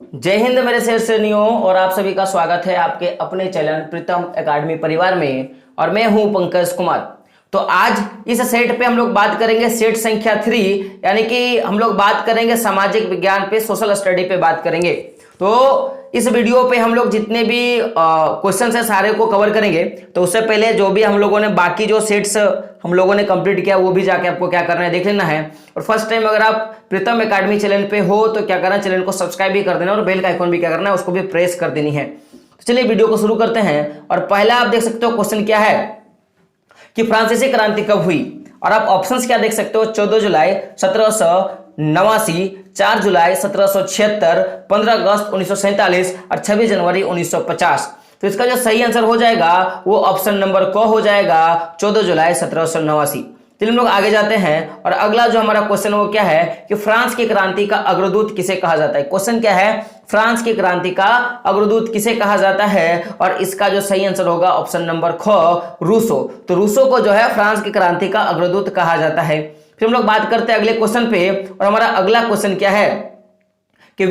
जय हिंद मेरे शेर श्रेणियों और आप सभी का स्वागत है आपके अपने चैनल प्रीतम एकेडमी परिवार में। और मैं हूं पंकज कुमार। तो आज इस सेट पे हम लोग बात करेंगे सेट संख्या 3, यानी कि हम लोग बात करेंगे सामाजिक विज्ञान पे, सोशल स्टडी पे बात करेंगे। तो इस वीडियो पे हम लोग जितने भी क्वेश्चन है सारे को कवर करेंगे। तो उससे पहले जो भी हम लोगों ने बाकी जो सेट्स हम लोगों ने कंप्लीट किया वो भी जाके आपको क्या करना है, देख लेना है। और फर्स्ट टाइम अगर आप प्रीतम एकेडमी चैनल पे हो तो क्या करना है, चैनल को सब्सक्राइब भी कर देना और बेल का आइकॉन भी क्या करना है, उसको भी प्रेस कर देनी है। तो चलिए वीडियो को शुरू करते हैं। और पहला आप देख सकते हो क्वेश्चन क्या है कि फ्रांसीसी क्रांति कब हुई। और आप ऑप्शंस क्या देख सकते हो, 14 जुलाई 1789, 4 जुलाई 1776, 15 अगस्त 1947 और 26 जनवरी 1950। तो इसका जो सही आंसर हो जाएगा वो ऑप्शन नंबर क हो जाएगा, 14 जुलाई 1789। चलिए हम लोग आगे जाते हैं। और अगला जो हमारा क्वेश्चन वो क्या है कि फ्रांस की क्रांति का अग्रदूत किसे कहा जाता है। क्वेश्चन क्या है, फ्रांस की क्रांति का अग्रदूत किसे कहा जाता है। और इसका जो सही आंसर होगा ऑप्शन नंबर ख, रूसो। तो रूसो को जो है फ्रांस की क्रांति का अग्रदूत कहा जाता है। फिर हम लोग बात करते हैं अगले क्वेश्चन पे। और हमारा अगला क्वेश्चन क्या है कि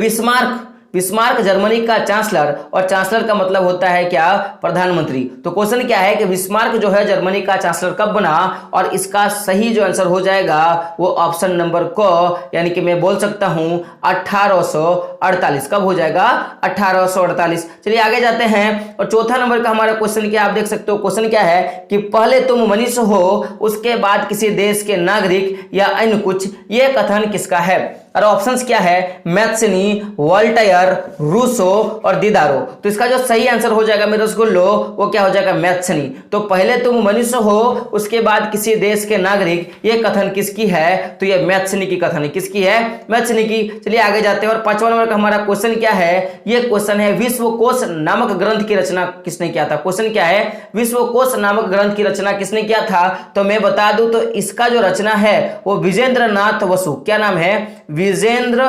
बिस्मार्क जर्मनी का चांसलर, और चांसलर का मतलब होता है क्या, प्रधानमंत्री। तो क्वेश्चन क्या है कि बिस्मार्क जो है जर्मनी का चांसलर कब बना। और इसका सही जो आंसर हो जाएगा वो ऑप्शन नंबर क, यानी कि मैं बोल सकता हूं 1848। कब हो जाएगा, 1848। चलिए आगे जाते हैं। और चौथा नंबर का हमारा क्वेश्चन क्या आप देख सकते हो। क्वेश्चन क्या है कि पहले तुम मनुष्य हो उसके बाद किसी देश के नागरिक या अन्य कुछ, ये कथन किसका है। और ऑप्शंस क्या है, मैथ्सनी, वोल्टायर, रूसो और दिदारो। तो इसका जो सही आंसर हो जाएगा मेरे रसगुल्लो वो क्या हो जाएगा, मैथ्सनी। तो पहले तुम मनुष्य हो उसके बाद किसी देश के नागरिक, ये कथन किसकी है, तो ये मैथ्सनी की कथन है। किसकी है, मैथ्सनी की। चलिए आगे जाते हैं। और 5वां नंबर का हमारा क्वेश्चन क्या है, ये क्वेश्चन है विश्वकोश नामक ग्रंथ की रचना किसने किया था। क्वेश्चन क्या है, विश्वकोश नामक ग्रंथ की रचना किसने किया था। तो मैं बता दूं तो इसका जो रचना है वो विजेंद्र नाथ बसु, क्या नाम है, विजेंद्र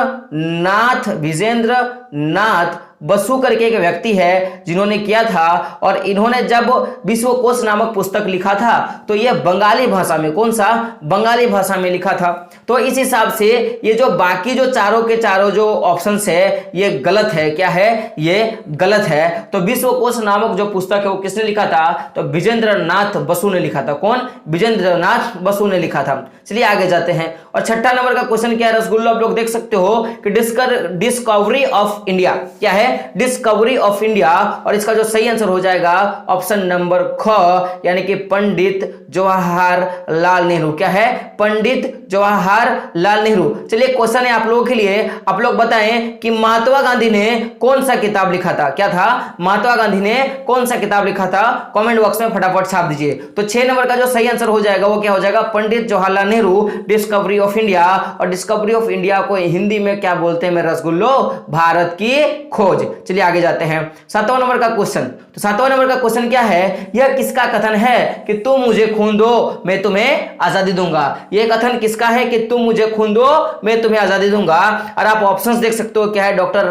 नाथ बसु करके एक व्यक्ति है जिन्होंने किया था। और इन्होंने जब विश्वकोश नामक पुस्तक लिखा था तो यह बंगाली भाषा में, कौन सा, बंगाली भाषा में लिखा था। तो इस हिसाब से ये जो बाकी जो चारों के चारों जो ऑप्शंस है ये गलत है। क्या है, ये गलत है। तो विश्वकोश नामक जो पुस्तक है वो किसने लिखा था, तो विजेंद्र नाथ बसु ने लिखा था। कौन, विजेंद्र नाथ बसु ने लिखा था। चलिए आगे जाते हैं। और 6ठा नंबर का क्वेश्चन क्या है रसगुल्लो, आप लोग देख सकते हो कि डिस्कवरी ऑफ इंडिया, क्या है, डिस्कवरी ऑफ इंडिया। और इसका जो सही आंसर हो जाएगा ऑप्शन नंबर ख, यानी कि पंडित जवाहरलाल नेहरू। क्या है, पंडित जवाहरलाल नेहरू। चलिए क्वेश्चन है आप लोगों के लिए, आप लोग बताएं कि महात्मा गांधी ने कौन सा किताब लिखा था। क्या था, महात्मा गांधी ने कौन सा किताब लिखा था, कमेंट बॉक्स में फटाफट छाप दीजिए। तो 6 नंबर का जो सही आंसर हो जाएगा वो क्या हो जाएगा, Pandit Jawaharlal Nehru, discovery of India. और डिस्कवरी ऑफ इंडिया को हिंदी में क्या बोलते हैं मेरे रसगुल्लो, भारत की खोज। चलिए आगे जाते हैं। 7वां नंबर का क्वेश्चन। तो 7वां नंबर का क्वेश्चन क्या है, यह किसका कथन है कि तुम मुझे खून दो मैं तुम्हें आजादी दूंगा। यह कथन किसका है कि तुम मुझे खून दो मैं तुम्हें आजादी दूंगा। और आप ऑप्शंस देख सकते हो क्या है, डॉक्टर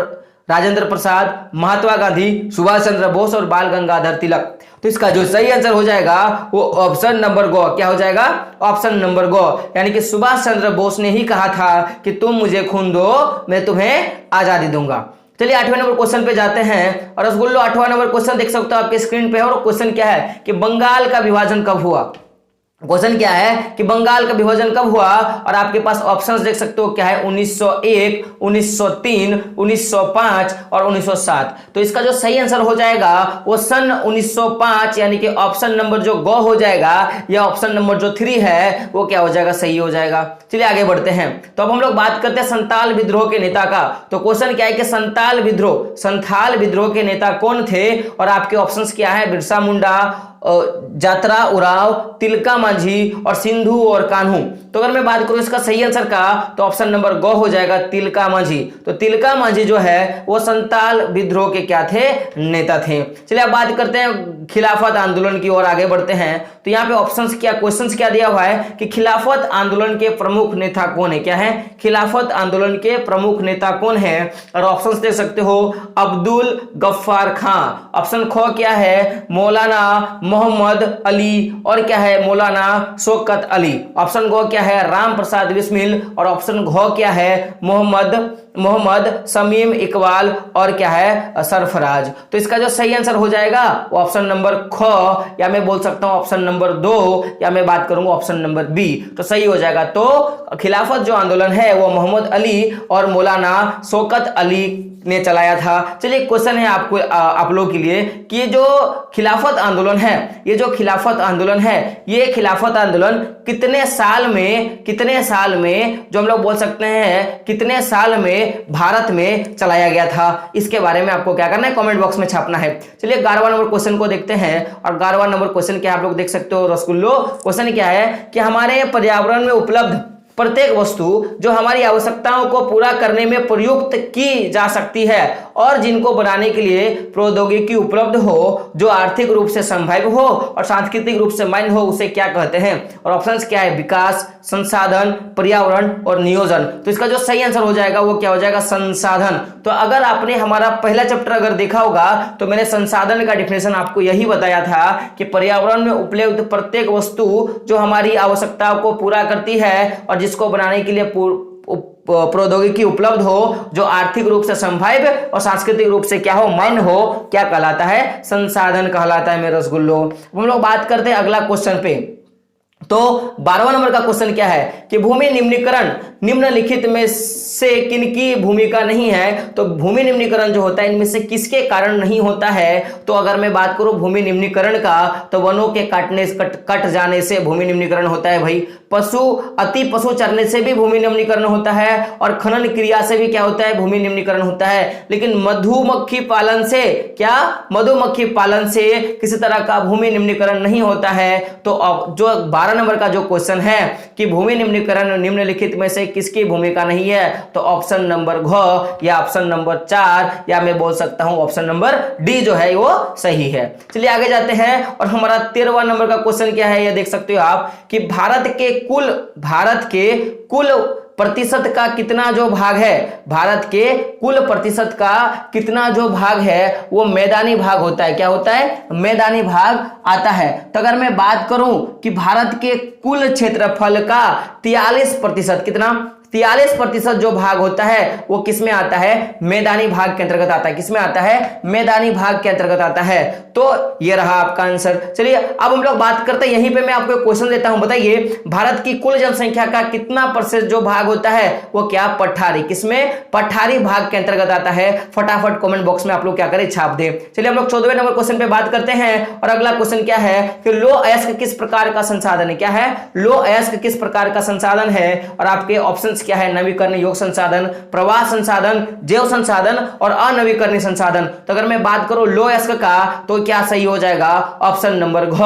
राजेंद्र प्रसाद, महात्मा गांधी, सुभाष चंद्र बोस और बाल गंगाधर तिलक। तो इसका जो सही आंसर हो जाएगा वो ऑप्शन नंबर गो, क्या हो जाएगा, ऑप्शन नंबर गो, यानी कि सुभाष चंद्र बोस ने ही कहा था कि तुम मुझे खून दो मैं तुम्हें आजादी दूंगा। चलिए 8वें नंबर क्वेश्चन पे जाते हैं। और रसगुल्लो 8वां नंबर क्वेश्चन देख सकते हो आपके स्क्रीन पे है। और क्वेश्चन क्या है कि बंगाल का विभाजन कब हुआ। क्वेश्चन क्या है कि बंगाल का विभाजन कब हुआ। और आपके पास ऑप्शंस देख सकते हो क्या है, 1901, 1903, 1905 और 1907। तो इसका जो सही आंसर हो जाएगा वो सन 1905, यानी कि ऑप्शन नंबर जो गो हो जाएगा, या ऑप्शन नंबर जो 3 है वो क्या हो जाएगा, सही हो जाएगा। चलिए आगे बढ़ते हैं। तो अब हम लोग बात करते हैं संताल विद्रोह के नेता का। तो क्वेश्चन क्या है कि संथाल विद्रोह के नेता कौन थे। और आपके ऑप्शंस क्या है, बिरसा मुंडा, जात्रा उराव, तिलका मांझी और सिंधु और कान्हू। तो अगर मैं बात करूं इसका सही आंसर का तो ऑप्शन नंबर गो हो जाएगा, तिलका मांझी। तो तिलका मांझी जो है वो संताल विद्रोह के क्या थे, नेता थे। चलिए अब बात करते हैं खिलाफत आंदोलन की ओर आगे बढ़ते हैं। तो यहाँ पे ऑप्शंस क्या, क्वेश्चंस क्या दिया हुआ है कि खिलाफत आंदोलन के प्रमुख नेता कौन है। क्या है, खिलाफत आंदोलन के प्रमुख नेता कौन है। और ऑप्शंस देख सकते हो, अब्दुल गफ्फार खां। ऑप्शन ख क्या है, मौलाना मोहम्मद अली। और क्या है, मौलाना शौकत अली। ऑप्शन गो क्या है, राम प्रसाद बिस्मिल। और ऑप्शन घ क्या है, मोहम्मद मोहम्मद, शमीम, इकबाल और क्या है सरफराज। तो इसका जो सही आंसर हो जाएगा वो ऑप्शन नंबर ख, या मैं बोल सकता हूं ऑप्शन नंबर 2, या मैं बात करूंगा ऑप्शन नंबर बी, तो सही हो जाएगा। तो खिलाफत जो आंदोलन है वो मोहम्मद अली और मौलाना शौकत अली ने चलाया था। चलिए क्वेश्चन है आपको आप लोगों के लिए कि ये जो खिलाफत आंदोलन है, ये जो खिलाफत आंदोलन है, ये खिलाफत आंदोलन कितने साल में जो हम लोग बोल सकते हैं कितने साल में भारत में चलाया गया था, इसके बारे में आपको क्या करना है, कमेंट बॉक्स में छापना है। चलिए 11वां नंबर क्वेश्चन को देखते हैं। और 11वां नंबर क्वेश्चन क्या आप लोग देख सकते हो रसगुल्लो। क्वेश्चन क्या है कि हमारे पर्यावरण में उपलब्ध प्रत्येक वस्तु जो हमारी आवश्यकताओं को पूरा करने में प्रयुक्त की जा सकती है और जिनको बनाने के लिए प्रौद्योगिकी उपलब्ध हो, जो आर्थिक रूप से संभव हो और सांस्कृतिक रूप से मान्य हो, उसे क्या कहते हैं। और ऑप्शंस क्या है, विकास, संसाधन, पर्यावरण और नियोजन। तो इसका जो सही आंसर हो जाएगा वो क्या हो जाएगा, संसाधन। तो अगर आपने हमारा पहला चैप्टर अगर देखा होगा तो मैंने संसाधन का डिफिनेशन आपको यही बताया था कि पर्यावरण में उपलब्ध प्रत्येक वस्तु जो हमारी आवश्यकताओं को पूरा करती है और जिसको बनाने के लिए प्रौद्योगिकी उपलब्ध हो, जो आर्थिक रूप से संभव और सांस्कृतिक रूप से क्या हो, मान्य हो, क्या कहलाता है, संसाधन कहलाता है मेरे रसगुल्लो। हम लोग बात करते हैं अगला क्वेश्चन पे। तो 12वां नंबर का क्वेश्चन क्या है कि भूमि निम्नीकरण निम्नलिखित में से किनकी भूमिका नहीं है। तो भूमि निम्नीकरण जो होता है इनमें से किसके कारण नहीं होता है। तो अगर मैं बात करूं भूमि निम्नीकरण का, तो वनों के कट जाने से भूमि निम्नीकरण होता है भाई। पशु चरने से भी भूमि निम्नीकरण होता है और खनन क्रिया से भी क्या होता है, भूमि निम्नीकरण होता है। लेकिन मधुमक्खी पालन से क्या, मधुमक्खी पालन से किसी तरह का भूमि निम्नीकरण नहीं होता है। तो अब जो 12 नंबर का जो क्वेश्चन है कि भूमि निम्नीकरण निम्नलिखित में से किसकी भूमिका नहीं है, तो ऑप्शन नंबर घ या ऑप्शन नंबर 4 या मैं बोल सकता हूं ऑप्शन नंबर डी जो है वो सही है। चलिए आगे जाते हैं। और हमारा 13वां नंबर का क्वेश्चन क्या है, ये देख सकते हो आप कि भारत के कुल प्रतिशत का कितना जो भाग है, भारत के कुल प्रतिशत का कितना जो भाग है वो मैदानी भाग होता है। क्या होता है, मैदानी भाग आता है। तो अगर मैं बात करूं कि भारत के कुल क्षेत्रफल का 43% कितना, 43% जो भाग होता है वो किसमें आता है, मैदानी भाग के अंतर्गत आता है। किसमें आता है, मैदानी भाग के अंतर्गत आता है। तो ये रहा आपका आंसर। चलिए अब हम लोग बात करते हैं, यहीं पे मैं आपको क्वेश्चन देता हूं, बताइए भारत की कुल जनसंख्या का कितना % जो भाग होता है वो क्या, पठारी। किसमें, पठारी भाग के अंतर्गत आता है। फटाफट कमेंट बॉक्स में आप लोग क्या करें, छाप दे। चलिए हम लोग 14वें नंबर क्वेश्चन पे बात करते हैं। और अगला क्वेश्चन क्या है कि लो अयस्क किस प्रकार का संसाधन है। क्या है, लो अयस्क किस प्रकार का संसाधन है। और आपके ऑप्शंस क्या है, नवीकरणीय योग्य संसाधन, प्रवाह संसाधन, जैव संसाधन और अनवीकरणीय संसाधन। तो अगर मैं बात करूं लो अयस्क का तो क्या सही हो जाएगा, ऑप्शन नंबर घ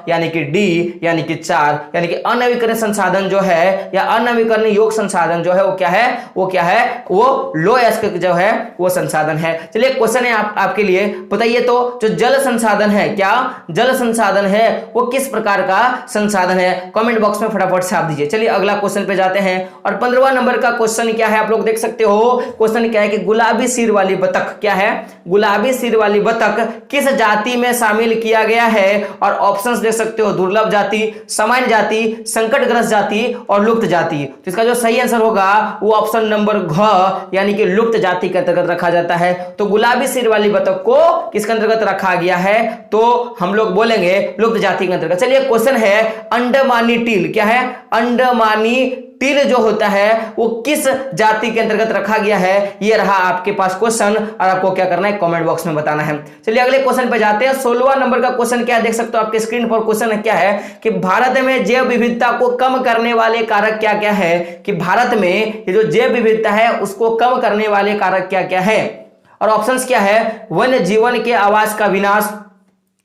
यानी कि डी यानी कि 4, यानी कि अनवीकरणीय संसाधन जो है या अनवीकरणीय योग्य संसाधन जो है वो क्या है, वो लो अयस्क जो है वो संसाधन है। चलिए क्वेश्चन है आपके लिए, बताइए तो जो जल संसाधन है, क्या जल संसाधन है वो किस प्रकार का संसाधन है, कमेंट बॉक्स में फटाफट छाप दीजिए। चलिए अगला क्वेश्चन पे जाते हैं। और 15वां नंबर का क्वेश्चन क्या है, आप लोग देख सकते हो। क्वेश्चन क्या है कि गुलाबी सिर वाली बतख, क्या है, गुलाबी सिर वाली बतख किस जाति में शामिल किया गया है। और ऑप्शंस देख सकते हो, दुर्लभ जाति, सामान्य जाति, संकटग्रस्त जाति और लुप्त जाति। तो इसका जो सही आंसर होगा वो ऑप्शन नंबर घ यानी कि लुप्त जाति के अंतर्गत रखा जाता है। तो गुलाबी सिर वाली बतख को किसके अंतर्गत रखा गया है, तो हम लोग बोलेंगे लुप्त जाति के अंतर्गत। चलिए क्वेश्चन है अंडमानी टील, क्या है, अंडमानी टील जो होता है वो किस जाति के अंतर्गत रखा गया है। ये रहा आपके पास क्वेश्चन और आपको क्या करना है, कमेंट बॉक्स में बताना है। चलिए अगले क्वेश्चन पे जाते हैं। 16वां नंबर का क्वेश्चन क्या है, देख सकते हो आपके स्क्रीन पर। क्वेश्चन है क्या है कि भारत में जैव विविधता को कम करने वाले कारक क्या क्या है। कि भारत में ये जो जैव विविधता है उसको कम करने वाले कारक क्या क्या है। और ऑप्शंस क्या है, वन्य जीवन के आवास का विनाश,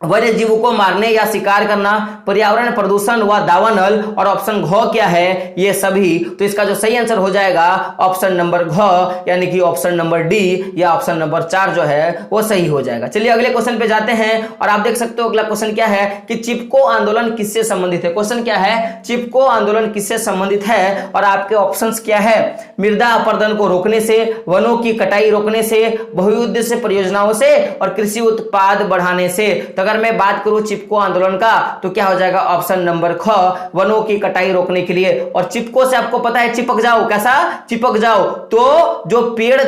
वन्य जीवों को मारने या शिकार करना, पर्यावरण प्रदूषण व दावानल। और ऑप्शन घ क्या है, ये सभी। तो इसका जो सही आंसर हो जाएगा ऑप्शन नंबर घ यानी कि ऑप्शन नंबर डी या ऑप्शन नंबर 4 जो है वो सही हो जाएगा। चलिए अगले क्वेश्चन पे जाते हैं। और आप देख सकते हो अगला क्वेश्चन क्या है कि चिपको आंदोलन किससे संबंधित है। क्वेश्चन क्या है, चिपको आंदोलन किससे संबंधित है। और आपके ऑप्शंस क्या है, मृदा अपरदन को रोकने से, वनों की कटाई रोकने से, बहुउद्देश्य परियोजनाओं से और कृषि उत्पाद बढ़ाने से। तो अगर अगर मैं बात करूं चिपको आंदोलन का तो क्या हो जाएगा ऑप्शन नंबर ख, वनों की कटाई रोकने के लिए। और चिपको से आपको पता है चिपक जाओ, कैसा चिपक जाओ, तो जो पेड़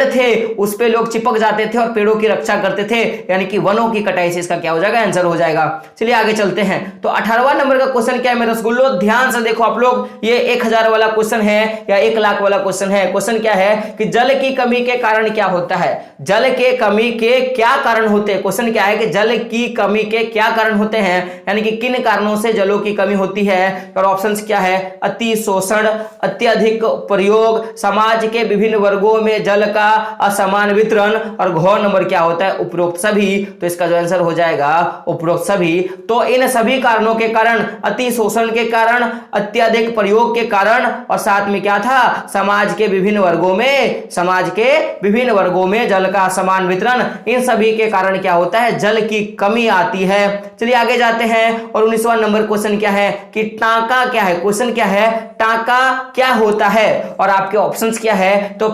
थे उस पे लोग चिपक जाते थे और पेड़ों की रक्षा करते थे, यानी कि वनों की कटाई से इसका क्या हो जाएगा आंसर हो जाएगा। चलिए आगे चलते हैं। तो 18वां नंबर का क्वेश्चन क्या है मेरे रसगुल्लो, ध्यान से देखो आप लोग, ये 1000 वाला क्वेश्चन है या 1 लाख वाला क्वेश्चन है। क्वेश्चन क्या है कि जल की कमी के कारण क्या होता है, जल के कमी के क्या कारण होते हैं। क्वेश्चन क्या है कि जल की कमी के क्या कारण होते हैं, यानी कि किन कारणों से जलों की कमी होती है। और ऑप्शंस क्या है, अति शोषण, अत्यधिक प्रयोग, समाज के विभिन्न वर्गों में जल का असमान वितरण, और घ नंबर क्या होता है उपरोक्त सभी। तो इसका जो आंसर हो जाएगा उपरोक्त सभी। तो इन सभी कारणों के कारण, अति शोषण के कारण, अत्यधिक प्रयोग के कारण, और साथ में क्या था समाज के विभिन्न वर्गों में जल का असमान वितरण, इन सभी के कारण क्या होता है जल की कमी आती है। चलिए आगे जाते हैं। और 19वां नंबर क्वेश्चन क्या है कि टांका क्या है। क्वेश्चन क्या है टांका क्या होता है, और आपके ऑप्शंस क्या है, तो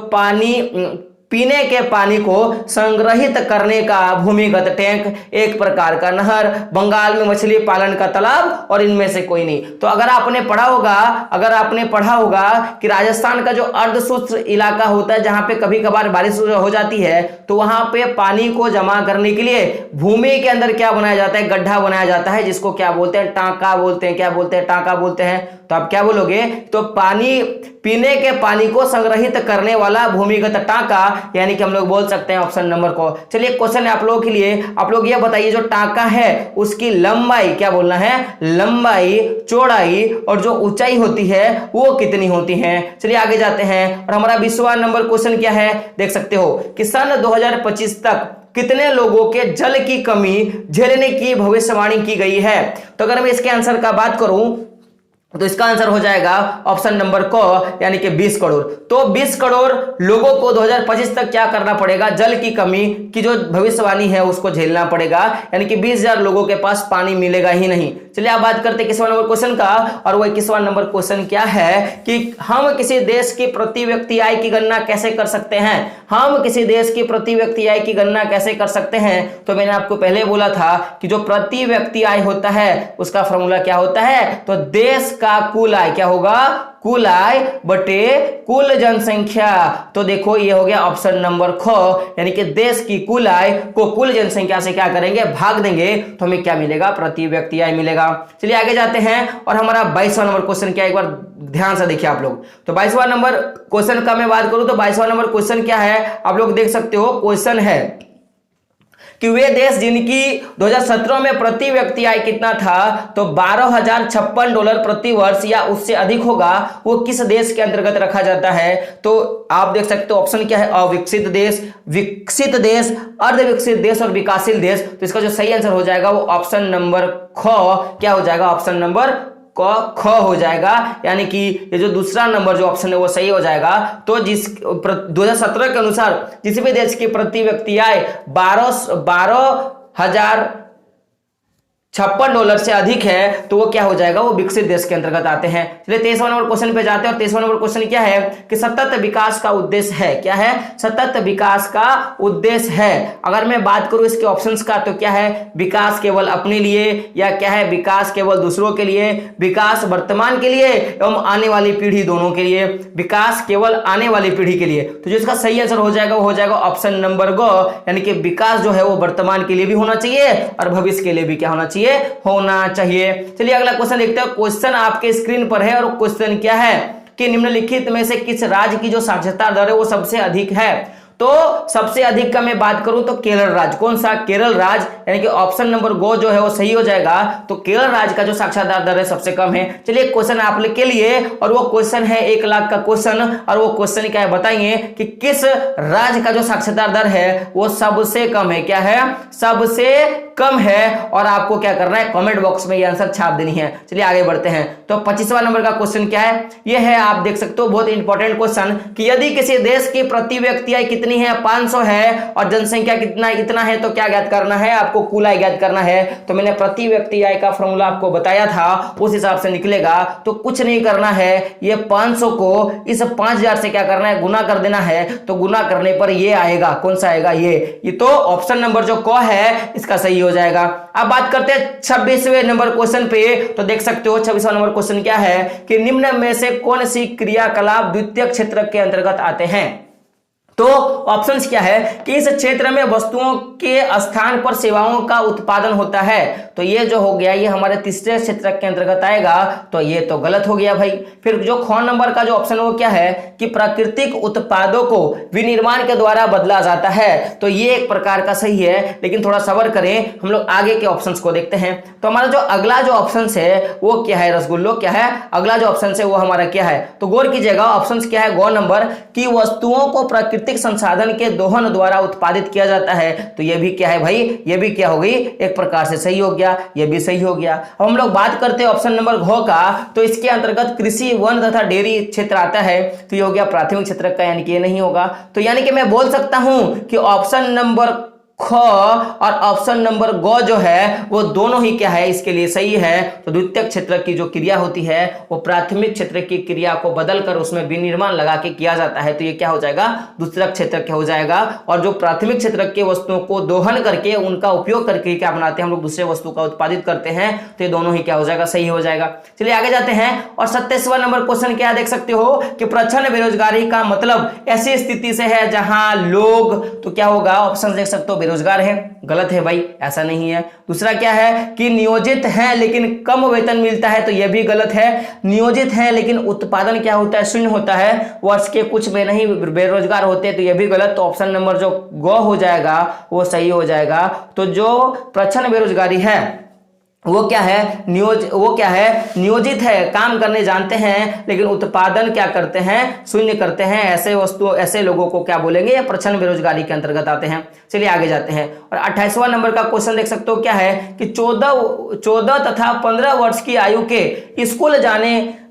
पीने के पानी को संग्रहित करने का भूमिगत टैंक, एक प्रकार का नहर, बंगाल में मछली पालन का तालाब, और इनमें से कोई नहीं। तो अगर आपने पढ़ा होगा कि राजस्थान का जो अर्धशुष्क इलाका होता है जहां पे कभी कभार बारिश हो जाती है, तो वहां पे पानी को जमा करने के लिए भूमि के अंदर क्या बनाया जाता है, गड्ढा बनाया जाता है, जिसको क्या बोलते हैं टांका बोलते हैं। क्या बोलते हैं, टांका बोलते हैं। तो आप क्या बोलोगे, तो पीने के पानी को संग्रहित करने वाला भूमिगत टांका, यानी कि हम लोग बोल सकते हैं ऑप्शन नंबर को। चलिए क्वेश्चन है आप लोगों के लिए, आप लोग ये बताइए जो टांका है उसकी लंबाई, क्या बोलना है, लंबाई, चौड़ाई और जो ऊंचाई होती है वो कितनी होती है। चलिए आगे जाते हैं। और हमारा 20वां नंबर क्वेश्चन क्या है, देख सकते हो कि सन 2025 तक कितने लोगों के जल की कमी झेलने की भविष्यवाणी की गई है। तो अगर मैं इसके आंसर का बात करूं तो इसका आंसर हो जाएगा ऑप्शन नंबर को, यानी कि 20 करोड़। तो 20 करोड़ लोगों को 2025 तक क्या करना पड़ेगा, जल की कमी की जो भविष्यवाणी है उसको झेलना पड़ेगा, यानी कि 20,000 लोगों के पास पानी मिलेगा ही नहीं। चलिए आप बात करते हैं 21वां नंबर क्वेश्चन का। और वो 21वां नंबर क्वेश्चन क्या है कि हम किसी देश की प्रति व्यक्ति आय की गणना कैसे कर सकते हैं। हम किसी देश की प्रति व्यक्ति आय की गणना कैसे कर सकते हैं, तो मैंने आपको पहले बोला था कि जो प्रति व्यक्ति आय होता है उसका फॉर्मूला क्या होता है, तो देश का कुल आय क्या होगा, कुल आय बटे कुल जनसंख्या। तो देखो ये हो गया ऑप्शन नंबर ख, यानी कि देश की कुल आय को कुल जनसंख्या से क्या करेंगे, भाग देंगे, तो हमें क्या मिलेगा, प्रति व्यक्ति आय मिलेगा। चलिए आगे जाते हैं। और हमारा 22वां नंबर क्वेश्चन क्या है, एक बार ध्यान से देखिए आप लोग। तो 22वां नंबर क्वेश्चन का मैं बात करूं तो 22वां नंबर क्वेश्चन क्या है, आप लोग देख सकते हो। क्वेश्चन है कि वे देश जिनकी 2017 में प्रति व्यक्ति आय कितना था, तो $12,056 प्रति वर्ष या उससे अधिक होगा, वो किस देश के अंतर्गत रखा जाता है। तो आप देख सकते हो ऑप्शन क्या है, अविकसित देश, विकसित देश, अर्धविकसित देश और विकासशील देश। तो इसका जो सही आंसर हो जाएगा वो ऑप्शन नंबर ख, क्या हो जाएगा, ऑप्शन नंबर ख हो जाएगा, यानी कि ये जो दूसरा नंबर जो ऑप्शन है वो सही हो जाएगा। तो 2017 के अनुसार जिस भी देश की प्रति व्यक्ति आय $12,056 से अधिक है, तो वो क्या हो जाएगा, वो विकसित देश के अंतर्गत आते हैं। चलिए 23वां नंबर क्वेश्चन पे जाते हैं। और 23वां नंबर क्वेश्चन क्या है कि सतत विकास का उद्देश्य है, क्या है, सतत विकास का उद्देश्य है। अगर मैं बात करूं इसके ऑप्शंस का, तो क्या है, विकास केवल अपने लिए, या क्या है, विकास केवल दूसरों के लिए, विकास वर्तमान के लिए एवं आने वाली पीढ़ी दोनों के लिए, विकास केवल आने वाली पीढ़ी के लिए। तो जो इसका सही आंसर हो जाएगा वो हो जाएगा ऑप्शन नंबर ग, यानी कि विकास जो है वो वर्तमान के लिए भी होना चाहिए और भविष्य के लिए भी क्या होना चाहिए, होना चाहिए। चलिए अगला क्वेश्चन देखते हैं। क्वेश्चन आपके स्क्रीन पर है और क्वेश्चन क्या है कि निम्नलिखित में से किस राज्य की जो साक्षरता दर है वो सबसे अधिक है। तो सबसे अधिक का मैं बात करूं तो केरल राज्य, कौन सा, केरल राज्य, यानी कि ऑप्शन नंबर गो जो है वो सही हो जाएगा। तो केरल राज्य का जो साक्षरता दर है सबसे कम है। चलिए क्वेश्चन आप लोग के लिए, और वो क्वेश्चन है 1 लाख का क्वेश्चन। और वो क्वेश्चन क्या है बताइए कि किस राज्य का जो साक्षरता दर है वो सबसे कम है, क्या है, सबसे कम है। और आपको क्या करना है, कमेंट बॉक्स में ये आंसर छाप देनी है। चलिए आगे बढ़ते हैं। तो 25वां नंबर का क्वेश्चन क्या है, ये है, आप देख सकते हो बहुत इंपॉर्टेंट क्वेश्चन कि यदि किसी देश की प्रति व्यक्ति आय कितनी कितनी है, 500 है, और जनसंख्या कितना इतना है, तो क्या ज्ञात करना है आपको, कुल आय ज्ञात करना है। तो मैंने प्रति व्यक्ति आय का फॉर्मूला आपको बताया था, उस हिसाब से निकलेगा। तो कुछ नहीं करना है, ये 500 को इस 5000 से क्या करना है, गुना कर देना है। तो गुना करने पर ये आएगा, कौन सा आएगा, ये तो ऑप्शन नंबर जो क है इसका सही हो जाएगा। अब बात करते हैं 26वें नंबर क्वेश्चन पे। तो देख सकते हो 26वां नंबर क्वेश्चन क्या है कि निम्न में से कौन सी क्रियाकलाप द्वितीयक क्षेत्र के अंतर्गत आते हैं। तो ऑप्शंस क्या है कि इस क्षेत्र में वस्तुओं के स्थान पर सेवाओं का उत्पादन होता है। तो ये जो हो गया ये हमारे तीसरे क्षेत्र के अंतर्गत आएगा, तो ये तो गलत हो गया भाई। फिर जो ख नंबर का जो ऑप्शन है वो क्या है कि प्राकृतिक उत्पादों को विनिर्माण के द्वारा बदला जाता है। तो ये एक प्रकार का सही है, लेकिन थोड़ा सब्र करें, हम लोग आगे के ऑप्शंस को देखते हैं। तो हमारा जो अगला जो ऑप्शन है वो क्या है, रसगुल्लो क्या है, अगला जो ऑप्शन है वो हमारा क्या है। तो गौर कीजिएगा, ऑप्शन क्या है ग नंबर की वस्तुओं को प्राकृतिक संसाधन के दोहन द्वारा उत्पादित किया जाता है। तो ये भी क्या है भाई, ये भी क्या हो गई, एक प्रकार से सही हो गया, ये भी सही हो गया। अब हम लोग बात करते हैं ऑप्शन नंबर घ का। तो इसके अंतर्गत कृषि, वन तथा डेयरी क्षेत्र आता है। तो ये हो गया प्राथमिक क्षेत्र का, यानी कि ये नहीं होगा। तो यानी कि मैं बोल सकता हूं कि ऑप्शन नंबर ख और ऑप्शन नंबर ग जो है वो दोनों ही क्या है, इसके लिए सही है। तो द्वितीयक क्षेत्र की जो क्रिया होती है वो प्राथमिक क्षेत्र की क्रिया को बदलकर उसमें विनिर्माण लगा के किया जाता है। तो ये क्या हो जाएगा, दूसरा क्षेत्र क्या हो जाएगा। और जो प्राथमिक क्षेत्र के वस्तुओं को दोहन करके उनका उपयोग करके क्या बनाते हैं हम लोग, दूसरे वस्तु का उत्पादित करते हैं। तो ये दोनों ही क्या हो जाएगा, सही हो जाएगा। चलिए आगे जाते हैं। और 27वां नंबर क्वेश्चन क्या देख सकते हो कि प्रच्छन्न बेरोजगारी का मतलब ऐसी स्थिति से है जहां लोग, तो क्या होगा, ऑप्शन देख सकते हो, बेरोजगार है। गलत है भाई, ऐसा नहीं है। दूसरा क्या है कि नियोजित है लेकिन कम वेतन मिलता है। तो यह भी गलत है। नियोजित है लेकिन उत्पादन क्या होता है, शून्य होता है, वर्ष के कुछ में नहीं बेरोजगार होते। तो यह भी गलत। तो ऑप्शन नंबर जो ग हो जाएगा वो सही हो जाएगा। तो जो प्रच्छन्न बेरोजगारी है वो क्या है, नियोजित है, काम करने जानते हैं लेकिन उत्पादन क्या करते हैं, शून्य करते हैं। ऐसे लोगों को क्या बोलेंगे, ये प्रच्छन्न बेरोजगारी के अंतर्गत आते हैं। चलिए आगे जाते हैं। और 28वां नंबर का क्वेश्चन देख सकते हो क्या है कि 14 तथा 15 वर्ष की आयु के स्कूल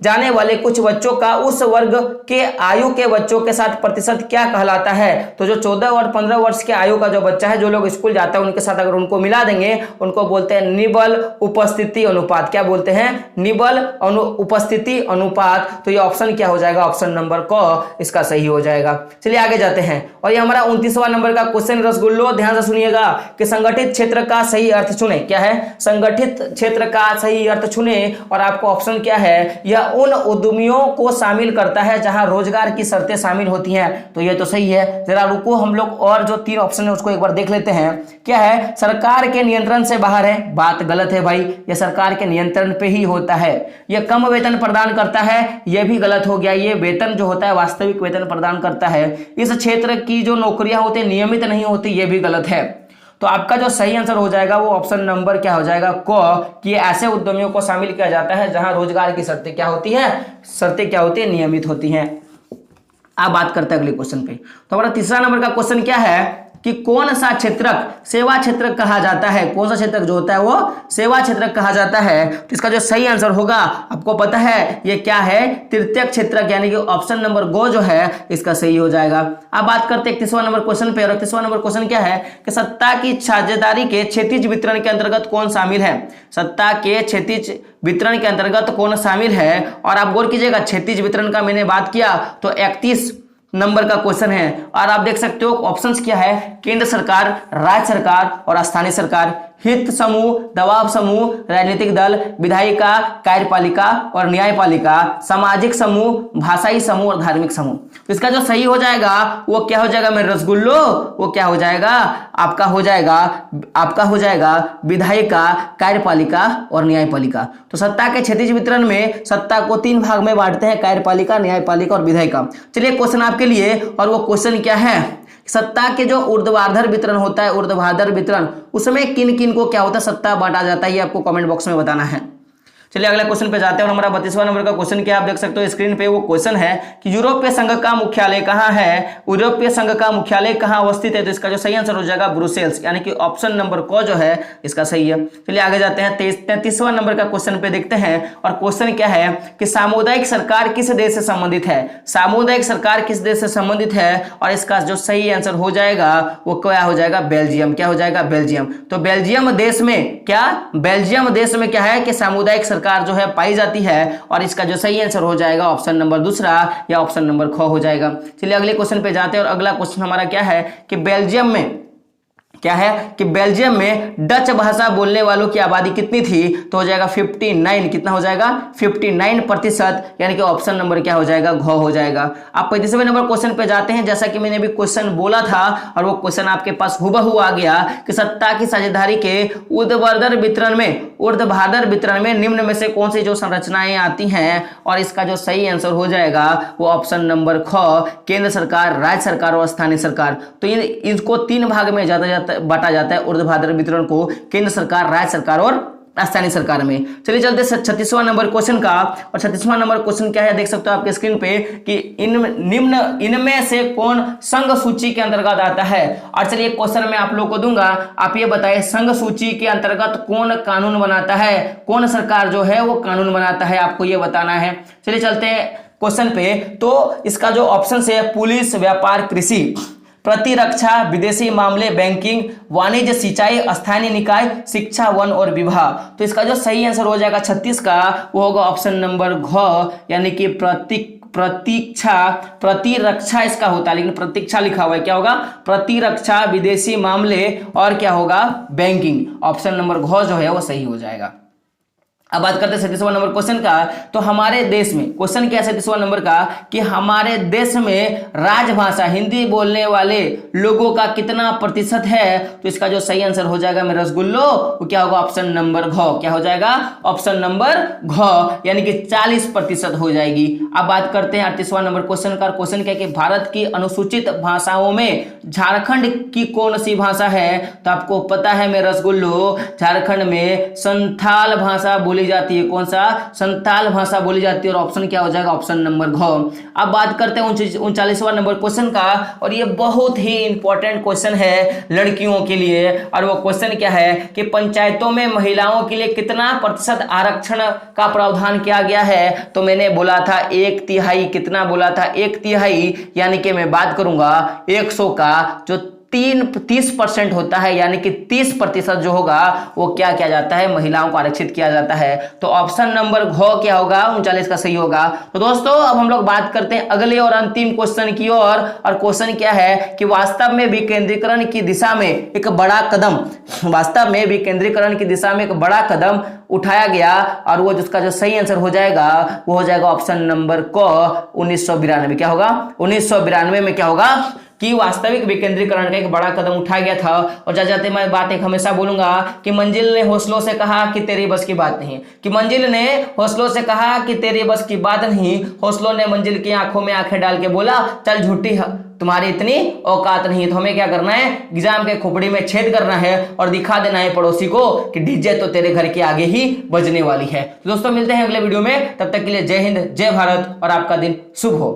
जाने वाले कुछ बच्चों का उस वर्ग के आयु के बच्चों के साथ प्रतिशत क्या कहलाता है। तो जो 14 और 15 वर्ष के आयु का जो बच्चा है, जो लोग स्कूल जाता है उनके साथ अगर उनको मिला देंगे, उनको बोलते हैं निबल उपस्थिति अनुपात। क्या बोलते हैं, निबल उपस्थिति अनुपात। तो ये ऑप्शन क्या हो जाएगा, ऑप्शन नंबर क इसका सही हो जाएगा। चलिए आगे जाते हैं। और ये हमारा 29वां नंबर का क्वेश्चन रसगुल्लो, ध्यान से सुनिएगा कि संगठित क्षेत्र का सही अर्थ चुने। क्या है, संगठित क्षेत्र का सही अर्थ चुने। और आपको ऑप्शन क्या है, यह उन उद्यमियों को शामिल करता है जहां रोजगार की शर्तें शामिल होती हैं। तो ये तो सही है। जरा रुको, हम लोग और जो 3 ऑप्शन है उसको एक बार देख लेते हैं। क्या है, सरकार के नियंत्रण से बाहर है। बात गलत है भाई, यह सरकार के नियंत्रण पे ही होता है। यह कम वेतन प्रदान करता है, यह भी गलत हो गया। ये वेतन जो होता है वास्तविक वेतन प्रदान करता है। इस क्षेत्र की जो नौकरियां होती है नियमित नहीं होती, यह भी गलत है। तो आपका जो सही आंसर हो जाएगा वो ऑप्शन नंबर क्या हो जाएगा, क, कि ऐसे उद्यमियों को शामिल किया जाता है जहां रोजगार की शर्तें क्या होती है, नियमित होती हैं। अब बात करते हैं अगले क्वेश्चन पे। तो हमारा तीसरा नंबर का क्वेश्चन क्या है कि कौन सा क्षेत्रक सेवा क्षेत्रक कहा जाता है। कौन सा क्षेत्रक जो होता है वो सेवा क्षेत्रक कहा जाता है। तो इसका जो सही आंसर होगा आपको पता है ये क्या है, तृतीयक क्षेत्रक, यानी कि ऑप्शन नंबर गो जो है इसका सही हो जाएगा। अब बात करते हैं 31वां नंबर क्वेश्चन पे। और 31वां नंबर क्वेश्चन क्या है कि सत्ता की साझेदारी के क्षैतिज वितरण के अंतर्गत कौन शामिल है। सत्ता के क्षैतिज वितरण के अंतर्गत कौन शामिल है। और आप गौर कीजिएगा, क्षैतिज वितरण का मैंने बात किया तो 31 नंबर का क्वेश्चन है। और आप देख सकते हो ऑप्शंस क्या है, केंद्र सरकार, राज्य सरकार और स्थानीय सरकार, हित समूह, दबाव समूह, राजनीतिक दल, विधायिका, कार्यपालिका और न्यायपालिका, सामाजिक समूह, भाषाई समूह और धार्मिक समूह। तो इसका जो सही हो जाएगा वो क्या हो जाएगा मेरे रसगुल्लो, वो क्या हो जाएगा, आपका हो जाएगा विधायिका, कार्यपालिका और न्यायपालिका। तो सत्ता के क्षैतिज वितरण में सत्ता को 3 भाग में बांटते हैं, कार्यपालिका, न्यायपालिका और विधायिका। चलिए क्वेश्चन आपके लिए, और वो क्वेश्चन क्या है, सत्ता के जो ऊर्ध्वाधर वितरण होता है, ऊर्ध्वाधर वितरण, उसमें किन किन को क्या होता है, सत्ता बांटा जाता है, ये आपको कमेंट बॉक्स में बताना है। चलिए अगले क्वेश्चन पे जाते हैं और हमारा 32वां नंबर का क्वेश्चन क्या आप देख सकते हो स्क्रीन पे। वो क्वेश्चन है कि यूरोपीय संघ का मुख्यालय कहाँ है, यूरोपीय संघ का मुख्यालय कहाँ अवस्थित है। तो इसका जो सही आंसर हो जाएगा ब्रुसेल्स, यानी कि ऑप्शन नंबर क जो है इसका सही है। चलिए आगे जाते हैं 33वां नंबर का क्वेश्चन पे देखते हैं और क्वेश्चन क्या है कि सामुदायिक सरकार किस देश से संबंधित है, सामुदायिक सरकार किस देश से संबंधित है। और इसका जो सही आंसर हो जाएगा वो क्या हो जाएगा, बेल्जियम। क्या हो जाएगा, बेल्जियम। तो बेल्जियम देश में क्या, बेल्जियम देश में क्या है कि सामुदायिक सरकार जो है पाई जाती है। और इसका जो सही आंसर हो जाएगा ऑप्शन नंबर दूसरा या ऑप्शन नंबर ख हो जाएगा। चलिए अगले क्वेश्चन पे जाते हैं और अगला क्वेश्चन हमारा क्या है कि बेल्जियम में क्या है कि बेल्जियम में डच भाषा बोलने वालों की आबादी कितनी थी। तो हो जाएगा 59, कितना हो जाएगा 59%, यानी कि ऑप्शन नंबर क्या हो जाएगा, घ हो जाएगा। आप 35वें नंबर क्वेश्चन पे जाते हैं। जैसा कि मैंने अभी क्वेश्चन बोला था और वो क्वेश्चन आपके पास हुबहू आ गया कि सत्ता की साझेदारी के ऊर्ध्वाधर वितरण में निम्न में से कौन सी जो संरचनाएं आती हैं। और इसका जो सही आंसर हो जाएगा वो ऑप्शन नंबर ख, केंद्र सरकार, राज्य सरकार और स्थानीय सरकार। तो इनको 3 भाग में बांटा जाता है ऊर्ध्वाधर वितरण को, केंद्र सरकार, राज्य सरकार और स्थानीय सरकार में। चलिए चलते 36वां नंबर क्वेश्चन का। और 36वां नंबर क्वेश्चन क्या है देख सकते हो आपके स्क्रीन पे कि इनमें से कौन संघ सूची के अंतर्गत आता है। और चलिए क्वेश्चन मैं आप लोग को दूंगा, आप ये बताएं संघ सूची के अंतर्गत कौन कानून बनाता है, कौन सरकार जो है वो कानून बनाता है, आपको ये बताना है। चलिए चलते हैं क्वेश्चन पे। तो इसका जो ऑप्शन है पुलिस, व्यापार, कृषि, प्रतिरक्षा, विदेशी मामले, बैंकिंग, वाणिज्य, सिंचाई, स्थानीय निकाय, शिक्षा, वन और विवाह। तो इसका जो सही आंसर हो जाएगा 36 का वो होगा ऑप्शन नंबर घ, यानी कि प्रतिरक्षा इसका होता है, लेकिन प्रतीक्षा लिखा हुआ है, क्या होगा प्रतिरक्षा, विदेशी मामले और क्या होगा बैंकिंग। ऑप्शन नंबर घ जो है वो सही हो जाएगा। अब बात करते हैं 37वां नंबर क्वेश्चन का। तो हमारे देश में क्वेश्चन क्या है 37वां नंबर का कि हमारे देश में राजभाषा हिंदी बोलने वाले लोगों का कितना प्रतिशत है। तो इसका जो सही आंसर हो जाएगा मेरे रसगुल्लो वो क्या होगा ऑप्शन नंबर घ, क्या हो जाएगा ऑप्शन नंबर घ, यानी कि 40% हो जाएगी। अब बात करते हैं 38वां नंबर क्वेश्चन का। क्वेश्चन क्या है कि भारत की अनुसूचित भाषाओं में झारखंड की कौन सी भाषा है। तो आपको पता है मेरे रसगुल्लो झारखंड में संथाल भाषा बोली जाती है। कौन सा, संथाल भाषा बोली जाती है। और ऑप्शन क्या हो जाएगा ऑप्शन नंबर घ। अब बात करते हैं 39वां नंबर क्वेश्चन का। और ये बहुत ही इंपॉर्टेंट क्वेश्चन है लड़कियों के लिए। और वो क्वेश्चन क्या है कि पंचायतों में महिलाओं के लिए कितना प्रतिशत आरक्षण का प्रावधान किया गया है। तो मैंने बोला था 1/3, कितना बोला था 1/3, यानी कि मैं बात करूंगा 100 का जो 30% होता है, यानी कि 30% जो होगा वो क्या किया जाता है, महिलाओं को आरक्षित किया जाता है। तो ऑप्शन नंबर घ क्या होगा 39 का सही होगा। तो दोस्तों अब हम लोग बात करते हैं अगले और अंतिम क्वेश्चन की ओर। और क्वेश्चन क्या है कि वास्तव में विकेंद्रीकरण की दिशा में एक बड़ा कदम, वास्तव में विकेंद्रीकरण की दिशा में एक बड़ा कदम उठाया गया। और वो जिसका जो सही आंसर हो जाएगा वो हो जाएगा ऑप्शन नंबर क 1992। क्या होगा 1992 में क्या होगा कि वास्तविक विकेंद्रीकरण का एक बड़ा कदम उठाया गया था। और जा जाते मैं बात एक हमेशा बोलूंगा कि मंजिल ने हौसलों से कहा कि तेरी बस की बात नहीं, कि मंजिल ने हौसलों से कहा कि तेरी बस की बात नहीं, हौसलों ने मंजिल की आंखों में आंखें डाल के बोला चल झूठी तुम्हारी इतनी औकात नहीं। तो हमें क्या करना है, एग्जाम के खोपड़ी में छेद करना है और दिखा देना है पड़ोसी को कि डीजे तो तेरे घर के आगे ही बजने वाली है। तो दोस्तों मिलते हैं अगले वीडियो में, तब तक के लिए जय हिंद, जय भारत और आपका दिन शुभ हो।